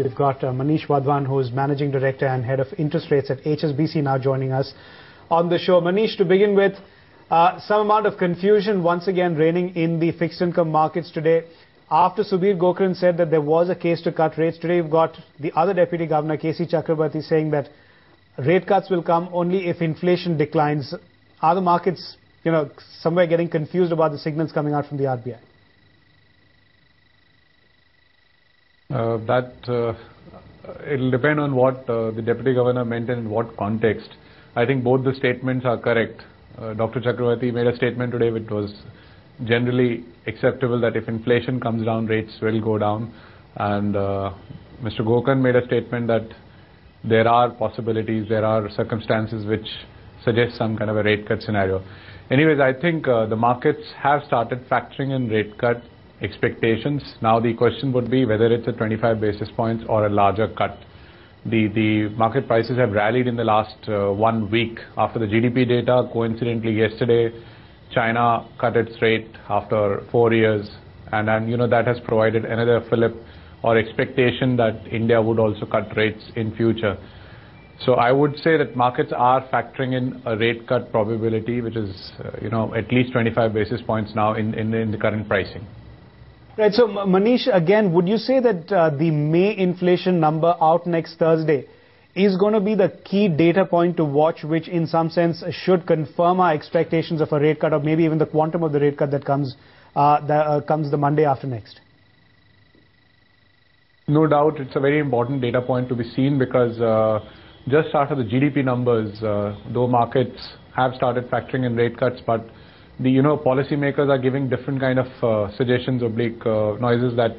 We've got Manish Wadhwan, who is Managing Director and Head of Interest Rates at HSBC, now joining us on the show. Manish, to begin with, some amount of confusion once again reigning in the fixed income markets today. After Subir Gokaran said that there was a case to cut rates, today you've got the other Deputy Governor, K.C. Chakrabarti, saying that rate cuts will come only if inflation declines. Are the markets, somewhere getting confused about the signals coming out from the RBI? It'll depend on what the Deputy Governor meant and in what context. I think both the statements are correct. Dr. Chakrabarti made a statement today which was generally acceptable, that if inflation comes down, rates will go down. And Mr. Gokaran made a statement that there are possibilities, there are circumstances which suggest some kind of a rate cut scenario. Anyways, I think the markets have started factoring in rate cut expectations. Now the question would be whether it's a 25 basis points or a larger cut. The market prices have rallied in the last 1 week after the GDP data. Coincidentally, yesterday China cut its rate after 4 years, and that has provided another fillip or expectation that India would also cut rates in future. So I would say that markets are factoring in a rate cut probability, which is at least 25 basis points now in the current pricing. Right. So Manish, again, would you say that the May inflation number out next Thursday is going to be the key data point to watch, which in some sense should confirm our expectations of a rate cut, or maybe even the quantum of the rate cut that comes the Monday after next? No doubt, it's a very important data point to be seen, because just after the GDP numbers, though markets have started factoring in rate cuts, but the policymakers are giving different kind of suggestions, oblique noises, that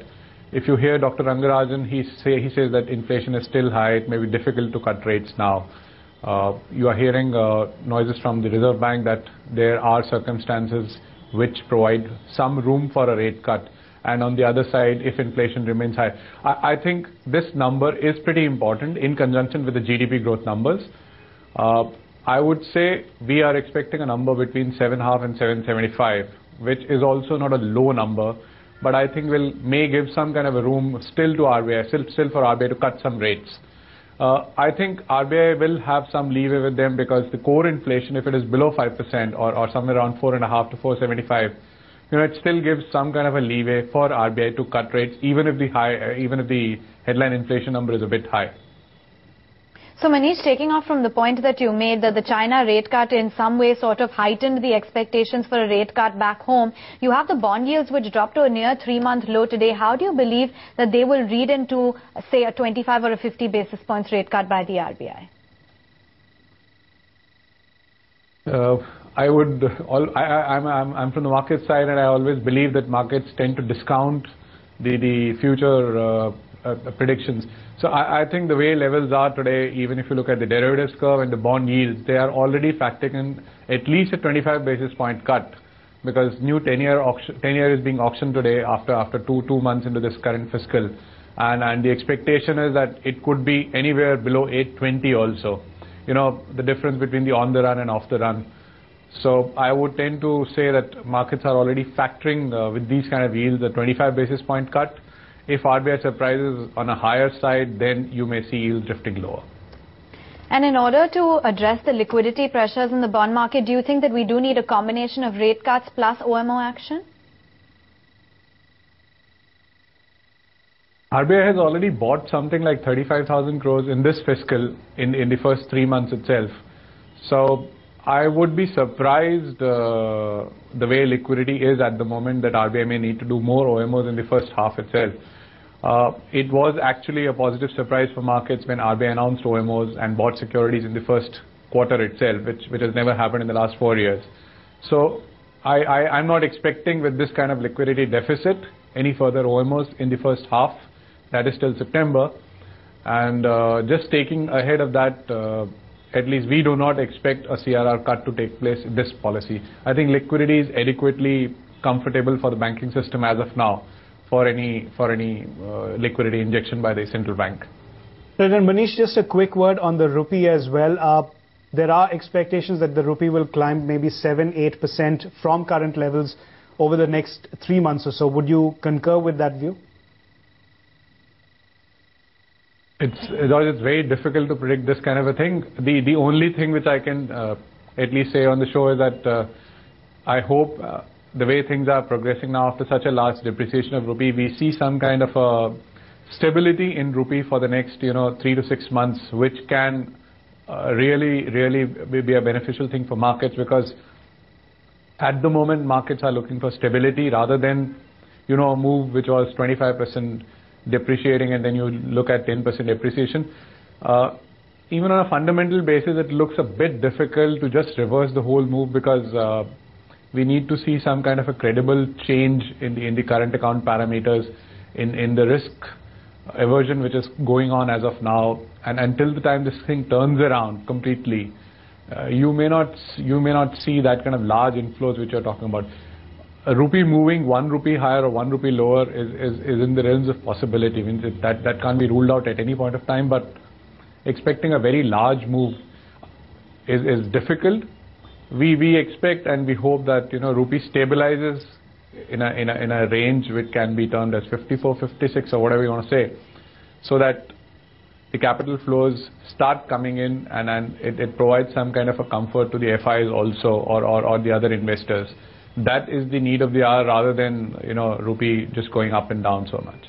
if you hear Dr. Rangarajan, he says that inflation is still high, it may be difficult to cut rates now. You are hearing noises from the Reserve Bank that there are circumstances which provide some room for a rate cut. And on the other side, if inflation remains high, I think this number is pretty important in conjunction with the GDP growth numbers. I would say we are expecting a number between 7.5 and 7.75, which is also not a low number, but I think may give some kind of a room still to RBI, still for RBI to cut some rates. I think RBI will have some leeway with them, because the core inflation, if it is below 5% or somewhere around 4.5 to 4.75, it still gives some kind of a leeway for RBI to cut rates, even if the headline inflation number is a bit high. So Manish, taking off from the point that you made, that the China rate cut in some way sort of heightened the expectations for a rate cut back home, you have the bond yields which dropped to a near 3-month low today. How do you believe that they will read into, say, a 25 or a 50 basis points rate cut by the RBI? I'm from the market side, and I always believe that markets tend to discount the future predictions. So I think the way levels are today, even if you look at the derivatives curve and the bond yields, they are already factoring in at least a 25 basis point cut, because new 10-year is being auctioned today after two months into this current fiscal, and the expectation is that it could be anywhere below 820 also. The difference between the on the run and off the run. So I would tend to say that markets are already factoring with these kind of yields a 25 basis point cut. If RBI surprises on a higher side, then you may see yields drifting lower. And in order to address the liquidity pressures in the bond market, do you think that we do need a combination of rate cuts plus OMO action? RBI has already bought something like 35,000 crores in this fiscal in the first 3 months itself. So I would be surprised the way liquidity is at the moment, that RBI may need to do more OMOs in the first half itself. It was actually a positive surprise for markets when RBI announced OMOs and bought securities in the first quarter itself, which has never happened in the last 4 years. So I'm not expecting, with this kind of liquidity deficit, any further OMOs in the first half. That is till September. And just taking ahead of that, at least we do not expect a CRR cut to take place in this policy. I think liquidity is adequately comfortable for the banking system as of now for any liquidity injection by the central bank. President Manish, just a quick word on the rupee as well. There are expectations that the rupee will climb maybe 7-8% from current levels over the next 3 months or so. Would you concur with that view? it's very difficult to predict this kind of a thing. The only thing which I can at least say on the show is that I hope the way things are progressing now after such a large depreciation of rupee, we see some kind of a stability in rupee for the next 3 to 6 months, which can really be a beneficial thing for markets, because at the moment markets are looking for stability rather than a move which was 25% depreciating and then you look at 10% depreciation. Even on a fundamental basis, it looks a bit difficult to just reverse the whole move, because we need to see some kind of a credible change in the current account parameters, in the risk aversion which is going on as of now. And until the time this thing turns around completely, you may not see that kind of large inflows which you're talking about. A rupee moving 1 rupee higher or 1 rupee lower is in the realms of possibility. I mean, that can't be ruled out at any point of time, but expecting a very large move is difficult. We expect and we hope that rupee stabilizes in a range which can be termed as 54, 56 or whatever you want to say, so that the capital flows start coming in and it provides some kind of a comfort to the FIs also, or the other investors. That is the need of the hour, rather than rupee just going up and down so much.